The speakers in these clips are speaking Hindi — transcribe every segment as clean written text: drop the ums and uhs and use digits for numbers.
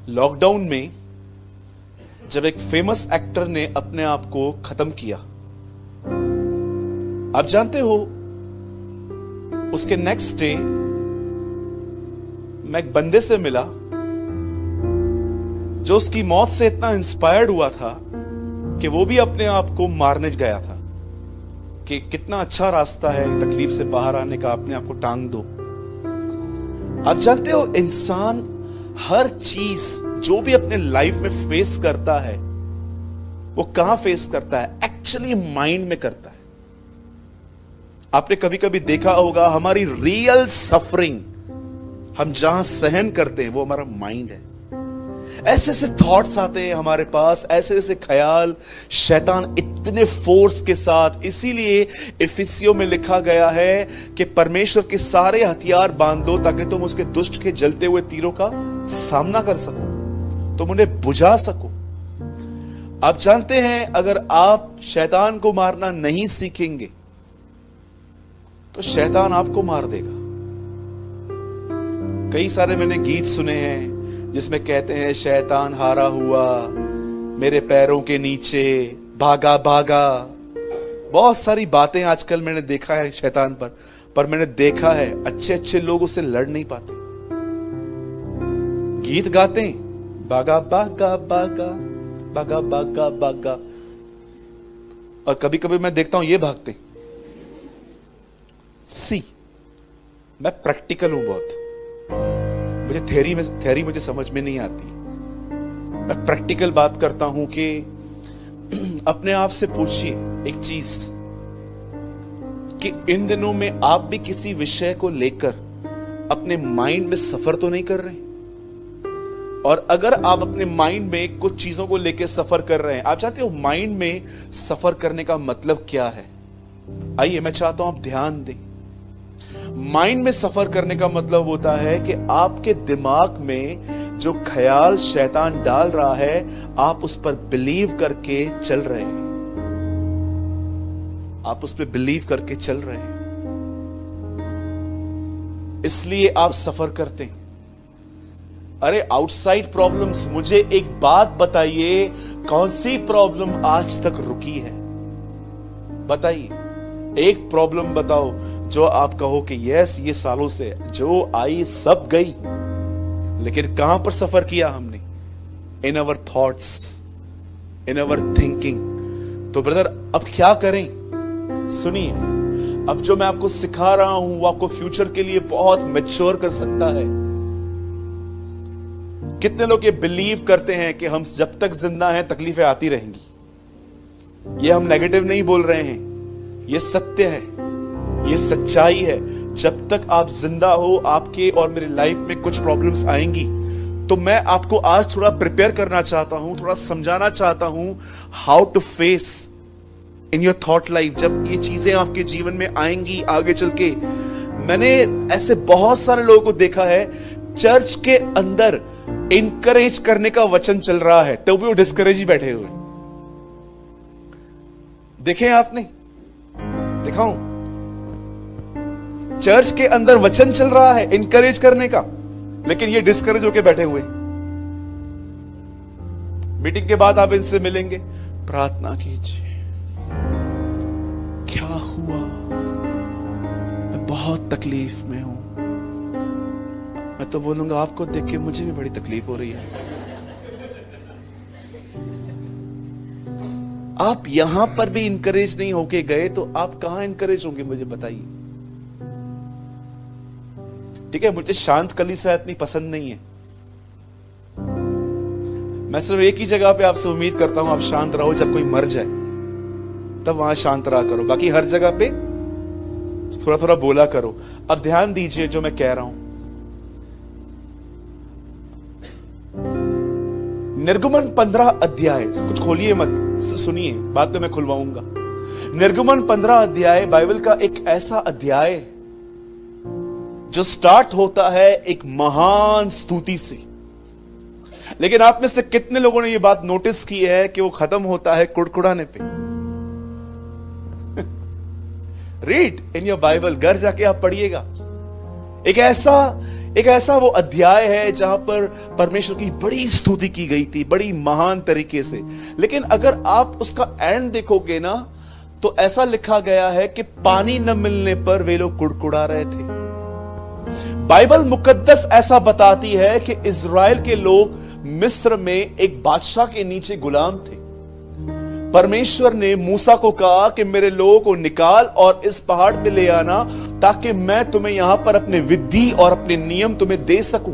लॉकडाउन में जब एक फेमस एक्टर ने अपने आप को खत्म किया, आप जानते हो उसके नेक्स्ट डे मैं एक बंदे से मिला जो उसकी मौत से इतना इंस्पायर्ड हुआ था कि वो भी अपने आप को मारने गया था कि कितना अच्छा रास्ता है तकलीफ से बाहर आने का, अपने आप को टांग दो। आप जानते हो इंसान हर चीज जो भी अपने लाइफ में फेस करता है वो कहां फेस करता है? एक्चुअली माइंड में करता है। आपने कभी कभी देखा होगा हमारी रियल सफरिंग हम जहां सहन करते हैं वो हमारा माइंड है। ऐसे ऐसे थॉट्स आते हैं हमारे पास, ऐसे ऐसे ख्याल, शैतान इतने फोर्स के साथ। इसीलिए इफिसियों में लिखा गया है कि परमेश्वर के सारे हथियार बांध लो ताकि तुम उसके दुष्ट के जलते हुए तीरों का सामना कर सको, तुम उन्हें बुझा सको। आप जानते हैं अगर आप शैतान को मारना नहीं सीखेंगे तो शैतान आपको मार देगा। कई सारे मैंने गीत सुने हैं जिसमें कहते हैं शैतान हारा हुआ मेरे पैरों के नीचे भागा भागा। बहुत सारी बातें आजकल मैंने देखा है शैतान पर मैंने देखा है अच्छे अच्छे लोग उससे लड़ नहीं पाते। गीत गाते हैं भागा भागा भागा भागा भागा भागा, और कभी कभी मैं देखता हूं ये भागते। मैं प्रैक्टिकल हूं बहुत, मुझे थ्योरी मुझे समझ में नहीं आती। मैं प्रैक्टिकल बात करता हूं कि अपने आप से पूछिए एक चीज कि इन दिनों में आप भी किसी विषय को लेकर अपने माइंड में सफर तो नहीं कर रहे? और अगर आप अपने माइंड में कुछ चीजों को लेकर सफर कर रहे हैं, आप चाहते हो माइंड में सफर करने का मतलब क्या है? आइए मैं चाहता हूं आप ध्यान दें। माइंड में सफर करने का मतलब होता है कि आपके दिमाग में जो ख्याल शैतान डाल रहा है आप उस पर बिलीव करके चल रहे हैं, आप उस पर बिलीव करके चल रहे हैं, इसलिए आप सफर करते हैं। अरे आउटसाइड प्रॉब्लम्स, मुझे एक बात बताइए, कौन सी प्रॉब्लम आज तक रुकी है? बताइए एक प्रॉब्लम बताओ जो आप कहो कि यस ये सालों से जो आई सब गई, लेकिन कहां पर सफर किया हमने? In our thoughts, in our thinking. तो ब्रदर अब क्या करें? सुनिए, अब जो मैं आपको सिखा रहा हूं वो आपको फ्यूचर के लिए बहुत मैच्योर कर सकता है। कितने लोग ये बिलीव करते हैं कि हम जब तक जिंदा हैं तकलीफें आती रहेंगी? ये हम नेगेटिव नहीं बोल रहे हैं, ये सत्य है, ये सच्चाई है। जब तक आप जिंदा हो आपके और मेरी लाइफ में कुछ प्रॉब्लम्स आएंगी। तो मैं आपको आज थोड़ा प्रिपेयर करना चाहता हूं, थोड़ा समझाना चाहता हूं how to face in your thought life. जब ये चीजें आपके जीवन में आएंगी आगे चल के, मैंने ऐसे बहुत सारे लोगों को देखा है चर्च के अंदर इनकरेज करने का वचन चल रहा है तो भी वो डिस्करेज ही बैठे हुए। देखे आपने? दिखाऊं? चर्च के अंदर वचन चल रहा है इनकरेज करने का, लेकिन ये डिस्करेज होके बैठे हुए। मीटिंग के बाद आप इनसे मिलेंगे, प्रार्थना कीजिए, क्या हुआ? मैं बहुत तकलीफ में हूं। मैं तो बोलूंगा आपको देख के मुझे भी बड़ी तकलीफ हो रही है। आप यहां पर भी इनकरेज नहीं होके गए तो आप कहां इनकरेज होंगे? मुझे बताइए। ठीक है, मुझे शांत कलीसिया इतनी पसंद नहीं है। मैं सिर्फ एक ही जगह पे आपसे उम्मीद करता हूं आप शांत रहो, जब कोई मर जाए तब वहां शांत रहा करो, बाकी हर जगह पे थोड़ा थोड़ा बोला करो। अब ध्यान दीजिए जो मैं कह रहा हूं। निर्गमन 15 अध्याय, कुछ खोलिए मत, सुनिए, बाद में मैं खुलवाऊंगा। निर्गमन 15 अध्याय बाइबल का एक ऐसा अध्याय जो स्टार्ट होता है एक महान स्तुति से, लेकिन आप में से कितने लोगों ने यह बात नोटिस की है कि वो खत्म होता है कुड़कुड़ाने पे? रीड इन योर बाइबल, घर जाके आप पढ़िएगा। एक एक ऐसा वो अध्याय है जहां पर परमेश्वर की बड़ी स्तुति की गई थी, बड़ी महान तरीके से। लेकिन अगर आप उसका एंड देखोगे ना, तो ऐसा लिखा गया है कि पानी न मिलने पर वे लोग कुड़कुड़ा रहे थे। बाइबल मुकद्दस ऐसा बताती है कि इज़राइल के लोग मिस्र में एक बादशाह के नीचे गुलाम थे। परमेश्वर ने मूसा को कहा कि मेरे लोगों को निकाल और इस पहाड़ पे ले आना, ताकि मैं तुम्हें यहां पर अपने विधि और अपने नियम तुम्हें दे सकूं।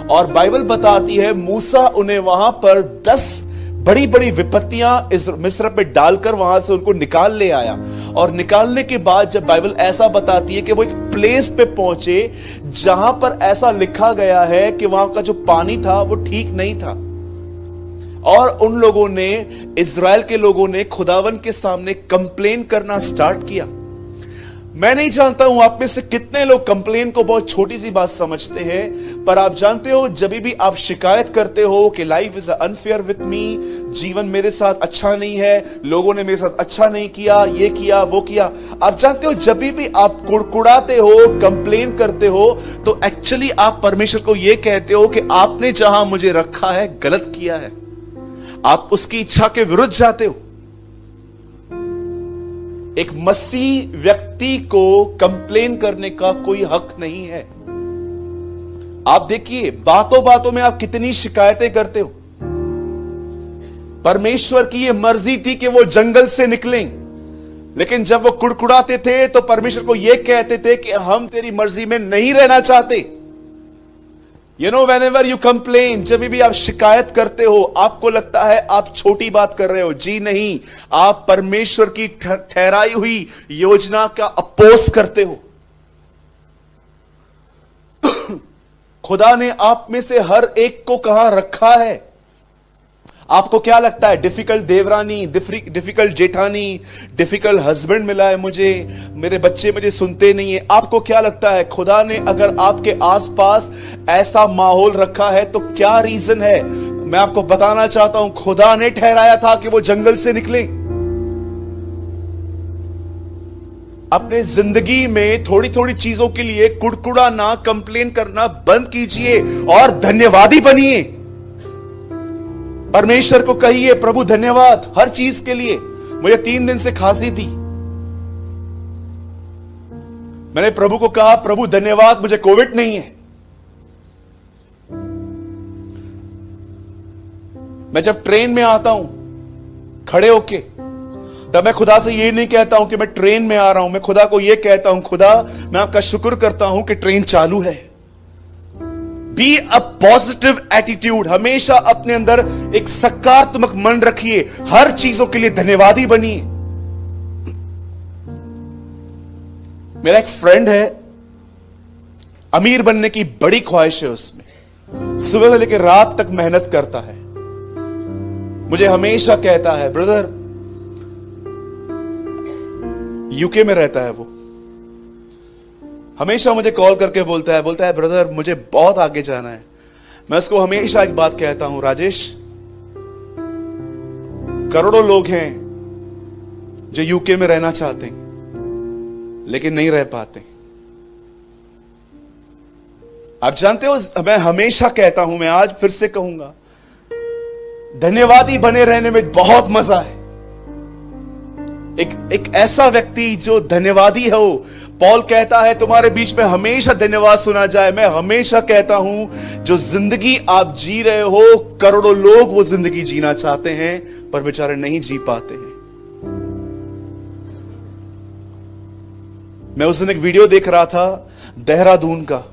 और बाइबल बताती है मूसा उन्हें वहां पर 10 बड़ी बड़ी विपत्तियां मिस्र पे डालकर वहां से उनको निकाल ले आया। और निकालने के बाद जब बाइबल ऐसा बताती है कि वो एक प्लेस पे पहुंचे जहां पर ऐसा लिखा गया है कि वहां का जो पानी था वो ठीक नहीं था, और उन लोगों ने, इज़राइल के लोगों ने खुदावन के सामने कंप्लेन करना स्टार्ट किया। मैं नहीं जानता हूं आप में से कितने लोग कंप्लेन को बहुत छोटी सी बात समझते हैं, पर आप जानते हो जब भी आप शिकायत करते हो कि life is unfair with me, जीवन मेरे साथ अच्छा नहीं है, लोगों ने मेरे साथ अच्छा नहीं किया, ये किया वो किया, आप जानते हो जब भी आप कुड़कुड़ाते हो, कंप्लेन करते हो, तो एक्चुअली आप परमेश्वर को यह कहते हो कि आपने जहां मुझे रखा है गलत किया है। आप उसकी इच्छा के विरुद्ध जाते हो। एक मसीह व्यक्ति को कंप्लेन करने का कोई हक नहीं है। आप देखिए बातों बातों में आप कितनी शिकायतें करते हो। परमेश्वर की यह मर्जी थी कि वो जंगल से निकलें, लेकिन जब वो कुड़कुड़ाते थे तो परमेश्वर को यह कहते थे कि हम तेरी मर्जी में नहीं रहना चाहते। You know, whenever you complain, जब भी आप शिकायत करते हो, आपको लगता है आप छोटी बात कर रहे हो। जी नहीं, आप परमेश्वर की ठहराई हुई योजना का अपोज करते हो। खुदा ने आप में से हर एक को कहां रखा है। आपको क्या लगता है डिफिकल्ट देवरानी, डिफिकल्ट जेठानी, डिफिकल्ट हस्बैंड मिला है मुझे, मेरे बच्चे मुझे सुनते नहीं है, आपको क्या लगता है खुदा ने अगर आपके आसपास ऐसा माहौल रखा है तो क्या रीजन है? मैं आपको बताना चाहता हूं, खुदा ने ठहराया था कि वो जंगल से निकले। अपने जिंदगी में थोड़ी थोड़ी चीजों के लिए कुड़कुड़ाना, कंप्लेन करना बंद कीजिए और धन्यवादी बनिए। परमेश्वर को कहिए प्रभु धन्यवाद हर चीज के लिए। मुझे 3 दिन से खांसी थी, मैंने प्रभु को कहा प्रभु धन्यवाद मुझे कोविड नहीं है। मैं जब ट्रेन में आता हूं खड़े होके, तब मैं खुदा से ये नहीं कहता हूं कि मैं ट्रेन में आ रहा हूं, मैं खुदा को यह कहता हूं खुदा मैं आपका शुक्र करता हूं कि ट्रेन चालू है। बी अ पॉजिटिव एटीट्यूड, हमेशा अपने अंदर एक सकारात्मक मन रखिए, हर चीजों के लिए धन्यवादी बनिए। मेरा एक फ्रेंड है, अमीर बनने की बड़ी ख्वाहिश है उसमें, सुबह से लेकर रात तक मेहनत करता है। मुझे हमेशा कहता है ब्रदर, यूके में रहता है वो, हमेशा मुझे कॉल करके बोलता है ब्रदर मुझे बहुत आगे जाना है। मैं उसको हमेशा एक बात कहता हूं, राजेश करोड़ों लोग हैं जो यूके में रहना चाहते हैं लेकिन नहीं रह पाते। आप जानते हो मैं हमेशा कहता हूं, मैं आज फिर से कहूंगा, धन्यवादी बने रहने में बहुत मजा है। एक ऐसा व्यक्ति जो धन्यवादी हो, पॉल कहता है तुम्हारे बीच में हमेशा धन्यवाद सुना जाए। मैं हमेशा कहता हूं जो जिंदगी आप जी रहे हो, करोड़ों लोग वो जिंदगी जीना चाहते हैं पर बेचारे नहीं जी पाते हैं। मैं उस दिन एक वीडियो देख रहा था देहरादून का,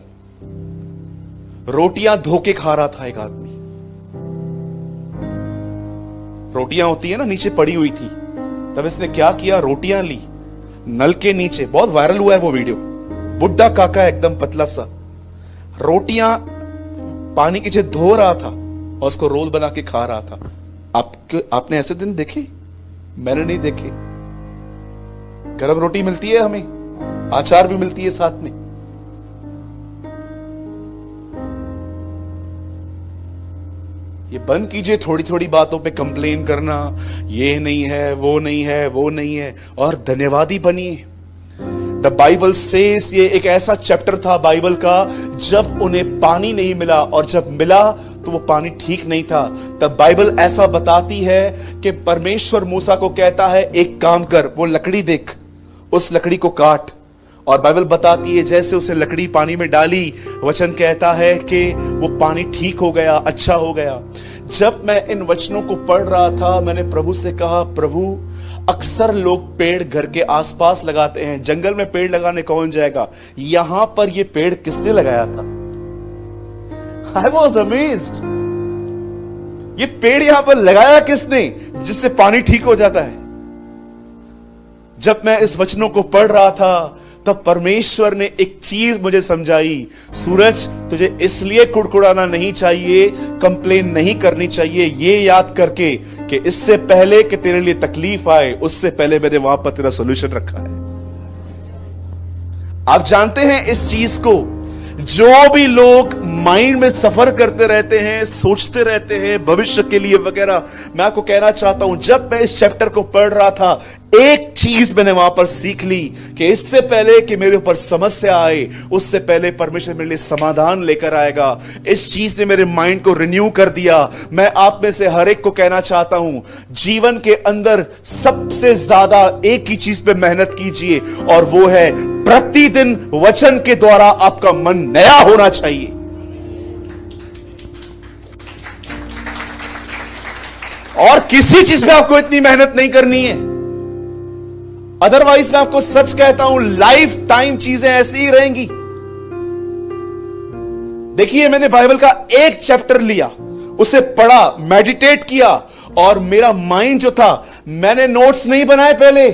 रोटियां धोके खा रहा था एक आदमी। रोटियां होती है ना नीचे पड़ी हुई थी, तब इसने क्या किया, रोटियां ली नल के नीचे, बहुत वायरल हुआ है वो वीडियो, बुड्ढा काका एकदम पतला सा, रोटियां पानी के नीचे धो रहा था और उसको रोल बना के खा रहा था। आपने ऐसे दिन देखे? मैंने नहीं देखे। गरम रोटी मिलती है हमें, अचार भी मिलती है साथ में। ये बंद कीजिए थोड़ी थोड़ी बातों पे कंप्लेन करना, ये नहीं है वो नहीं है वो नहीं है, और धन्यवादी बनिए। द बाइबल सेज, ये एक ऐसा चैप्टर था बाइबल का जब उन्हें पानी नहीं मिला, और जब मिला तो वो पानी ठीक नहीं था। तब बाइबल ऐसा बताती है कि परमेश्वर मूसा को कहता है एक काम कर, वो लकड़ी देख, उस लकड़ी को काट। और बाइबल बताती है जैसे उसे लकड़ी पानी में डाली, वचन कहता है कि वो पानी ठीक हो गया, अच्छा हो गया। जब मैं इन वचनों को पढ़ रहा था, मैंने प्रभु से कहा, प्रभु अक्सर लोग पेड़ घर के आसपास लगाते हैं, जंगल में पेड़ लगाने कौन जाएगा, यहां पर ये पेड़ किसने लगाया था? I was amazed। ये पेड़ यहां पर लगाया किसने जिससे पानी ठीक हो जाता है? जब मैं इस वचनों को पढ़ रहा था तब परमेश्वर ने एक चीज मुझे समझाई, सूरज तुझे इसलिए कुड़कुड़ाना नहीं चाहिए, कंप्लेन नहीं करनी चाहिए, ये याद करके कि इससे पहले कि तेरे लिए तकलीफ आए, उससे पहले मैंने वहां पर तेरा सॉल्यूशन रखा है। आप जानते हैं इस चीज को, जो भी लोग माइंड में सफर करते रहते हैं, सोचते रहते हैं भविष्य के लिए वगैरह, मैं आपको कहना चाहता हूं, जब मैं इस चैप्टर को पढ़ रहा था, एक चीज मैंने वहां पर सीख ली कि इससे पहले कि मेरे ऊपर समस्या आए, उससे पहले परमेश्वर मेरे लिए समाधान लेकर आएगा। इस चीज ने मेरे माइंड को रिन्यू कर दिया। मैं आप में से हर एक को कहना चाहता हूं, जीवन के अंदर सबसे ज्यादा एक ही चीज पे मेहनत कीजिए, और वो है प्रतिदिन वचन के द्वारा आपका मन नया होना चाहिए। और किसी चीज में आपको इतनी मेहनत नहीं करनी है, अदरवाइज मैं आपको सच कहता हूं, लाइफ टाइम चीजें ऐसी ही रहेंगी। देखिए, मैंने बाइबल का एक चैप्टर लिया, उसे पढ़ा, मेडिटेट किया, और मेरा माइंड जो था, मैंने नोट्स नहीं बनाए पहले।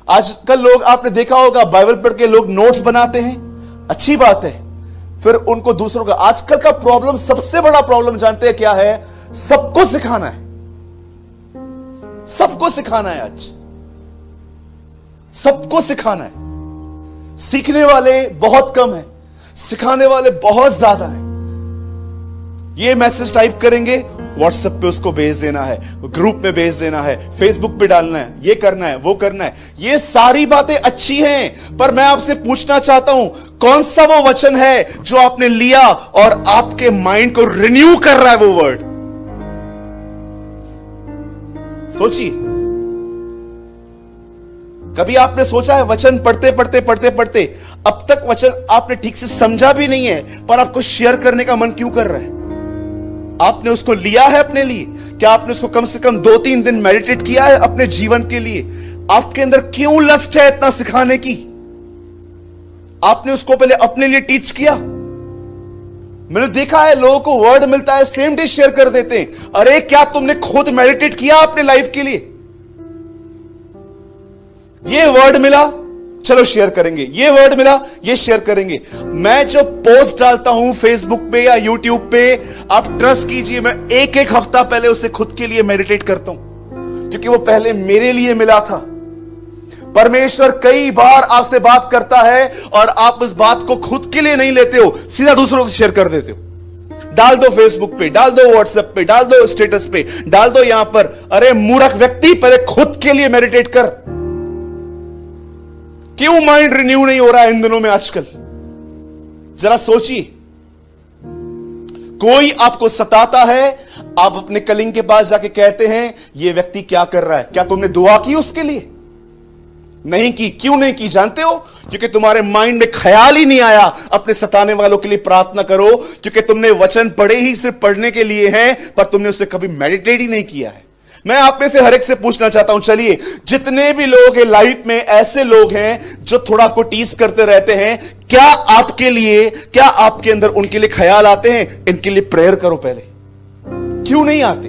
आजकल लोग, आपने देखा होगा, बाइबल पढ़ के लोग नोट्स बनाते हैं, अच्छी बात है, फिर उनको दूसरों का। आजकल का प्रॉब्लम, सबसे बड़ा प्रॉब्लम जानते हैं क्या है? सबको सिखाना है, सबको सिखाना है। आज सबको सिखाना है। सीखने वाले बहुत कम है, सिखाने वाले बहुत ज्यादा है। ये मैसेज टाइप करेंगे, व्हाट्सएप पे उसको भेज देना है, ग्रुप में भेज देना है, फेसबुक पे डालना है, ये करना है, वो करना है। ये सारी बातें अच्छी हैं, पर मैं आपसे पूछना चाहता हूं, कौन सा वो वचन है जो आपने लिया और आपके माइंड को रिन्यू कर रहा है वो वर्ड? सोचिए, कभी आपने सोचा है वचन पढ़ते पढ़ते पढ़ते पढ़ते अब तक वचन आपने ठीक से समझा भी नहीं है, पर आपको शेयर करने का मन क्यों कर रहा है? आपने उसको लिया है अपने लिए? क्या आपने उसको कम से कम 2-3 दिन मेडिटेट किया है अपने जीवन के लिए? आपके अंदर क्यों लस्ट है इतना सिखाने की? आपने उसको पहले अपने लिए टीच किया? मैंने देखा है लोगों को वर्ड मिलता है, सेम डे शेयर कर देते हैं। अरे क्या तुमने खुद मेडिटेट किया अपने लाइफ के लिए? ये वर्ड मिला, चलो शेयर करेंगे, ये वर्ड मिला, ये शेयर करेंगे। मैं जो पोस्ट डालता हूं फेसबुक पे या यूट्यूब पे, आप ट्रस्ट कीजिए, मैं एक एक हफ्ता पहले उसे खुद के लिए मेडिटेट करता हूं, क्योंकि वो पहले मेरे लिए मिला था। परमेश्वर कई बार आपसे बात करता है और आप इस बात को खुद के लिए नहीं लेते हो, सीधा दूसरों से शेयर कर देते हो। डाल दो फेसबुक पे, डाल दो व्हाट्सएप पे, डाल दो स्टेटस पे, डाल दो यहां पर। अरे मूर्ख व्यक्ति, पहले खुद के लिए मेडिटेट कर। क्यों माइंड रिन्यू नहीं हो रहा है इन दिनों में आजकल? जरा सोचिए। कोई आपको सताता है, आप अपने कलिंग के पास जाके कहते हैं ये व्यक्ति क्या कर रहा है? क्या तुमने दुआ की उसके लिए? नहीं की। क्यों नहीं की जानते हो? क्योंकि तुम्हारे माइंड में ख्याल ही नहीं आया अपने सताने वालों के लिए प्रार्थना करो, क्योंकि तुमने वचन पढ़े ही सिर्फ पढ़ने के लिए हैं, पर तुमने उसे कभी मेडिटेट ही नहीं किया है। मैं आप में से हर एक से पूछना चाहता हूं, चलिए, जितने भी लोग हैं लाइफ में, ऐसे लोग हैं जो थोड़ा आपको टीज करते रहते हैं, क्या आपके लिए, क्या आपके अंदर उनके लिए ख्याल आते हैं? इनके लिए प्रेयर करो पहले। क्यों नहीं आते?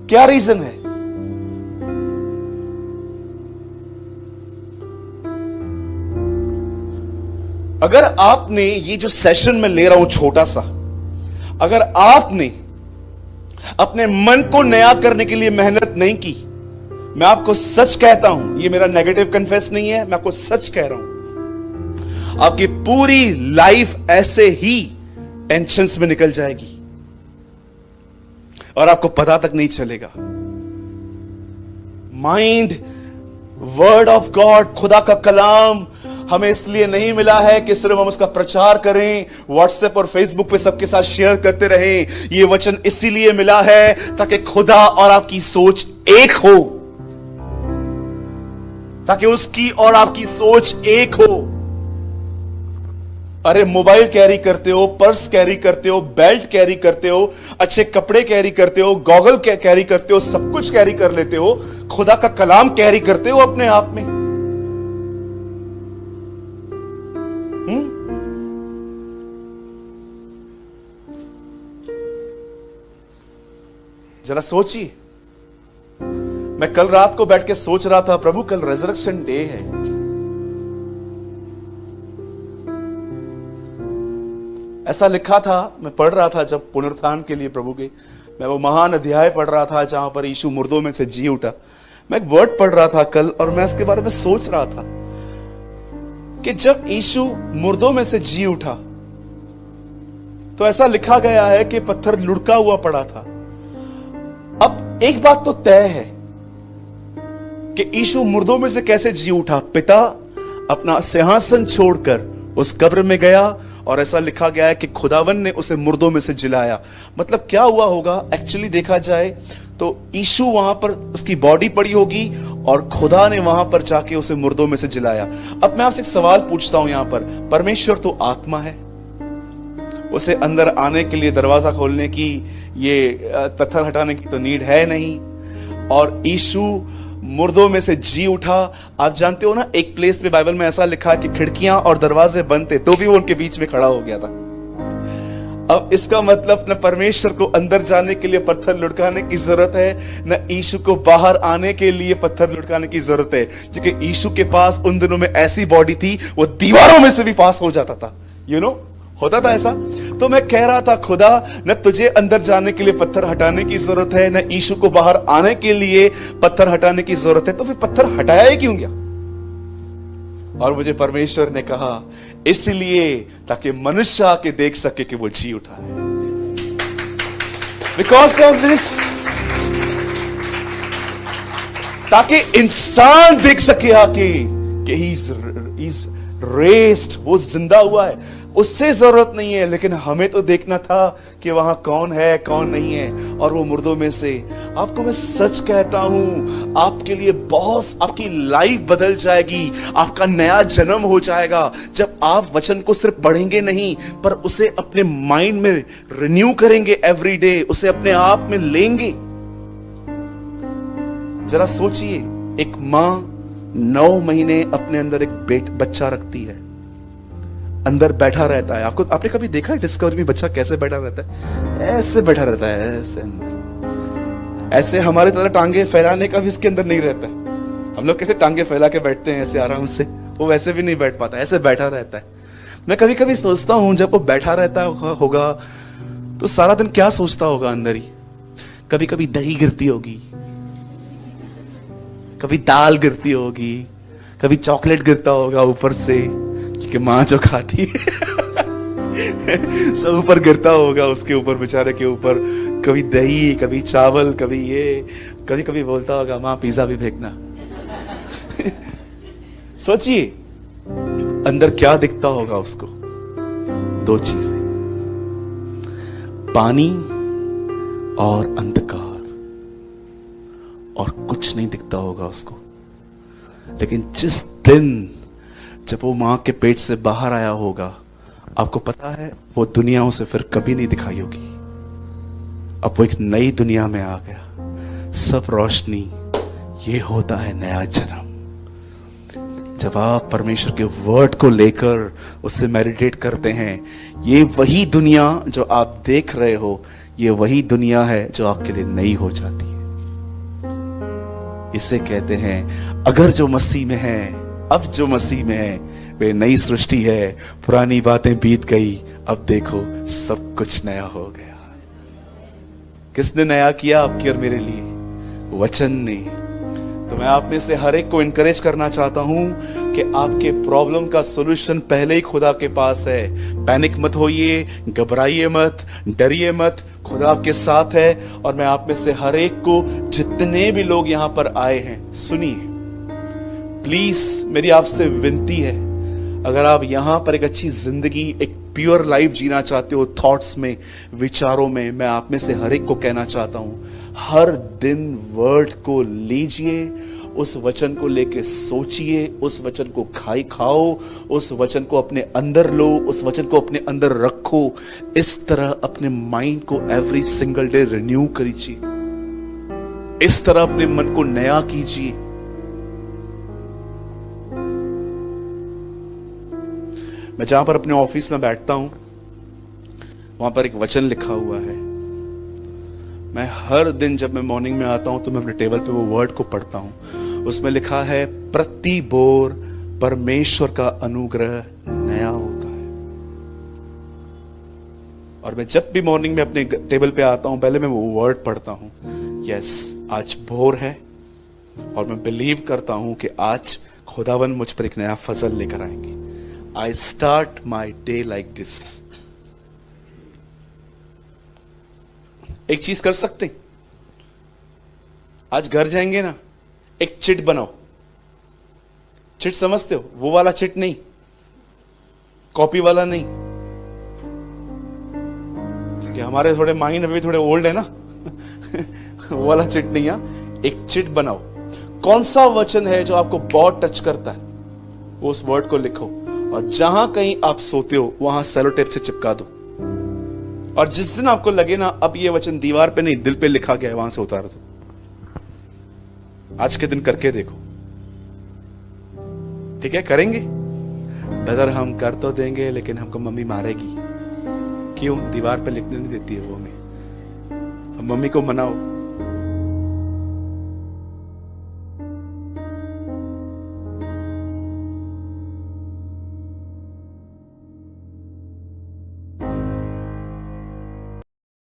क्या रीजन है? अगर आपने ये जो सेशन में ले रहा हूं छोटा सा, अगर आपने अपने मन को नया करने के लिए मेहनत नहीं की, मैं आपको सच कहता हूं, ये मेरा नेगेटिव कन्फेस नहीं है, मैं आपको सच कह रहा हूं, आपकी पूरी लाइफ ऐसे ही टेंशन्स में निकल जाएगी और आपको पता तक नहीं चलेगा। माइंड वर्ड ऑफ गॉड, खुदा का कलाम हमें इसलिए नहीं मिला है कि सिर्फ हम उसका प्रचार करें, व्हाट्सएप और फेसबुक पे सबके साथ शेयर करते रहें। ये वचन इसीलिए मिला है ताकि खुदा और आपकी सोच एक हो, ताकि उसकी और आपकी सोच एक हो। अरे मोबाइल कैरी करते हो, पर्स कैरी करते हो, बेल्ट कैरी करते हो, अच्छे कपड़े कैरी करते हो, गॉगल कैरी करते हो, सब कुछ कैरी कर लेते हो, खुदा का कलाम कैरी करते हो अपने आप में? जरा सोचिए। मैं कल रात को बैठ के सोच रहा था, प्रभु कल रेजरेक्शन डे है। ऐसा लिखा था, मैं पढ़ रहा था जब पुनरुत्थान के लिए प्रभु के, मैं वो महान अध्याय पढ़ रहा था जहां पर यीशु मुर्दों में से जी उठा। मैं एक वर्ड पढ़ रहा था कल और मैं इसके बारे में सोच रहा था कि जब यीशु मुर्दों में से जी उठा तो ऐसा लिखा गया है कि पत्थर लुढ़का हुआ पड़ा था। अब एक बात तो तय है कि यीशु मुर्दों में से कैसे जी उठा। पिता अपना सिंहासन छोड़कर उस कब्र में गया और ऐसा लिखा गया है कि खुदावन ने उसे मुर्दों में से जिलाया। मतलब क्या हुआ होगा एक्चुअली देखा जाए तो यीशु वहां पर उसकी बॉडी पड़ी होगी और खुदा ने वहां पर जाके उसे मुर्दों में से जिलाया। अब मैं आपसे एक सवाल पूछता हूं, यहां पर परमेश्वर तो आत्मा है, उसे अंदर आने के लिए दरवाजा खोलने की, ये पत्थर हटाने की तो नीड है नहीं। और यीशु मुर्दों में से जी उठा। आप जानते हो ना, एक प्लेस पे बाइबल में ऐसा लिखा है कि खिड़कियां और दरवाजे बंद थे तो भी वो उनके बीच में खड़ा हो गया था। अब इसका मतलब न परमेश्वर को अंदर जाने के लिए पत्थर लुढ़काने की जरूरत है, न यीशु को बाहर आने के लिए पत्थर लुढ़काने की जरूरत है, क्योंकि यीशु के पास उन दिनों में ऐसी बॉडी थी वो दीवारों में से भी पास हो जाता था। होता था ऐसा। तो मैं कह रहा था, खुदा न तुझे अंदर जाने के लिए पत्थर हटाने की जरूरत है, न यीशु को बाहर आने के लिए पत्थर हटाने की जरूरत है, तो फिर पत्थर हटाया ही क्यों गया? और मुझे परमेश्वर ने कहा इसलिए ताकि मनुष्य आके देख सके कि वो जी उठा है। बिकॉज ऑफ दिस, ताकि इंसान देख सके आके कि ही इज रेस्ड, वो जिंदा हुआ है। उससे जरूरत नहीं है, लेकिन हमें तो देखना था कि वहां कौन है कौन नहीं है। और वो मुर्दों में से, आपको मैं सच कहता हूं, आपके लिए बहुत, आपकी लाइफ बदल जाएगी, आपका नया जन्म हो जाएगा जब आप वचन को सिर्फ पढ़ेंगे नहीं पर उसे अपने माइंड में रिन्यू करेंगे एवरी डे, उसे अपने आप में लेंगे। जरा सोचिए, एक मां 9 महीने अपने अंदर एक बच्चा रखती है, अंदर बैठा रहता है। आपने कभी देखा है डिस्कवरी में बच्चा कैसे बैठा रहता है? ऐसे बैठा रहता है, ऐसे अंदर। ऐसे हमारे तरह टांगे फैलाने का भी इसके अंदर नहीं रहता है। हम लोग कैसे टांगे फैला के बैठते हैं ऐसे आराम से, वो वैसे भी नहीं बैठ पाता, ऐसे बैठा रहता है। मैं कभी कभी सोचता हूं जब वो बैठा रहता होगा तो सारा दिन क्या सोचता होगा अंदर ही। कभी कभी दही गिरती होगी, कभी दाल गिरती होगी, कभी चॉकलेट गिरता होगा ऊपर से, कि मां जो खाती है सब ऊपर गिरता होगा उसके ऊपर, बेचारे के ऊपर। कभी दही, कभी चावल, कभी ये, कभी कभी बोलता होगा मां पिज्जा भी फेंकना। सोचिए अंदर क्या दिखता होगा उसको। 2 चीजें, पानी और अंधकार, और कुछ नहीं दिखता होगा उसको। लेकिन जिस दिन जब वो मां के पेट से बाहर आया होगा, आपको पता है वो दुनिया उसे फिर कभी नहीं दिखाई होगी। अब वो एक नई दुनिया में आ गया, सब रोशनी। ये होता है नया जन्म। जब आप परमेश्वर के वर्ड को लेकर उससे मेडिटेट करते हैं, ये वही दुनिया जो आप देख रहे हो, ये वही दुनिया है जो आपके लिए नई हो जाती है। इसे कहते हैं, अगर जो मसीह में है, अब जो मसीह में है वे नई सृष्टि है, पुरानी बातें बीत गई, अब देखो सब कुछ नया हो गया। किसने नया किया आपकी और मेरे लिए? वचन ने। तो मैं आप में से हर एक को इनकरेज करना चाहता हूं कि आपके प्रॉब्लम का सॉल्यूशन पहले ही खुदा के पास है। पैनिक मत होइए, घबराइए मत, डरिए मत, खुदा आपके साथ है। और मैं आप में से हर एक को, जितने भी लोग यहां पर आए हैं, सुनिए, प्लीज मेरी आपसे विनती है, अगर आप यहां पर एक अच्छी जिंदगी, एक प्योर लाइफ जीना चाहते हो, थॉट्स में, विचारों में, मैं आप में से हर एक को कहना चाहता हूं, हर दिन वर्ड को लीजिए, उस वचन को लेके सोचिए, उस वचन को खाओ, उस वचन को अपने अंदर लो, उस वचन को अपने अंदर रखो। इस तरह अपने माइंड को एवरी सिंगल डे रिन्यू कीजिए, इस तरह अपने मन को नया कीजिए। मैं जहां पर अपने ऑफिस में बैठता हूं, वहां पर एक वचन लिखा हुआ है। मैं हर दिन जब मैं मॉर्निंग में आता हूं तो मैं अपने टेबल पे वो वर्ड को पढ़ता हूं। उसमें लिखा है, प्रति बोर परमेश्वर का अनुग्रह नया होता है। और मैं जब भी मॉर्निंग में अपने टेबल पे आता हूं, पहले मैं वो वर्ड पढ़ता हूं, यस आज बोर है, और मैं बिलीव करता हूं कि आज खुदावन मुझ पर एक नया फजल लेकर आएंगे। I start my day like this. एक चीज कर सकते हैं, आज घर जाएंगे ना, एक चिट बनाओ। चिट समझते हो? वो वाला चिट नहीं, कॉपी वाला नहीं, क्योंकि हमारे थोड़े माइंड अभी थोड़े ओल्ड है ना। वो वाला चिट नहीं है, एक चिट बनाओ। कौन सा वचन है जो आपको बहुत टच करता है, वो उस वर्ड को लिखो, और जहां कहीं आप सोते हो वहां सेलो टेप से चिपका दो। और जिस दिन आपको लगे ना अब ये वचन दीवार पे नहीं दिल पे लिखा गया है, वहां से उतार दो। आज के दिन करके देखो, ठीक है? करेंगे ब्रदर, हम कर तो देंगे लेकिन हमको मम्मी मारेगी। क्यों? दीवार पे लिखने नहीं देती है वो हमें। मम्मी को मनाओ,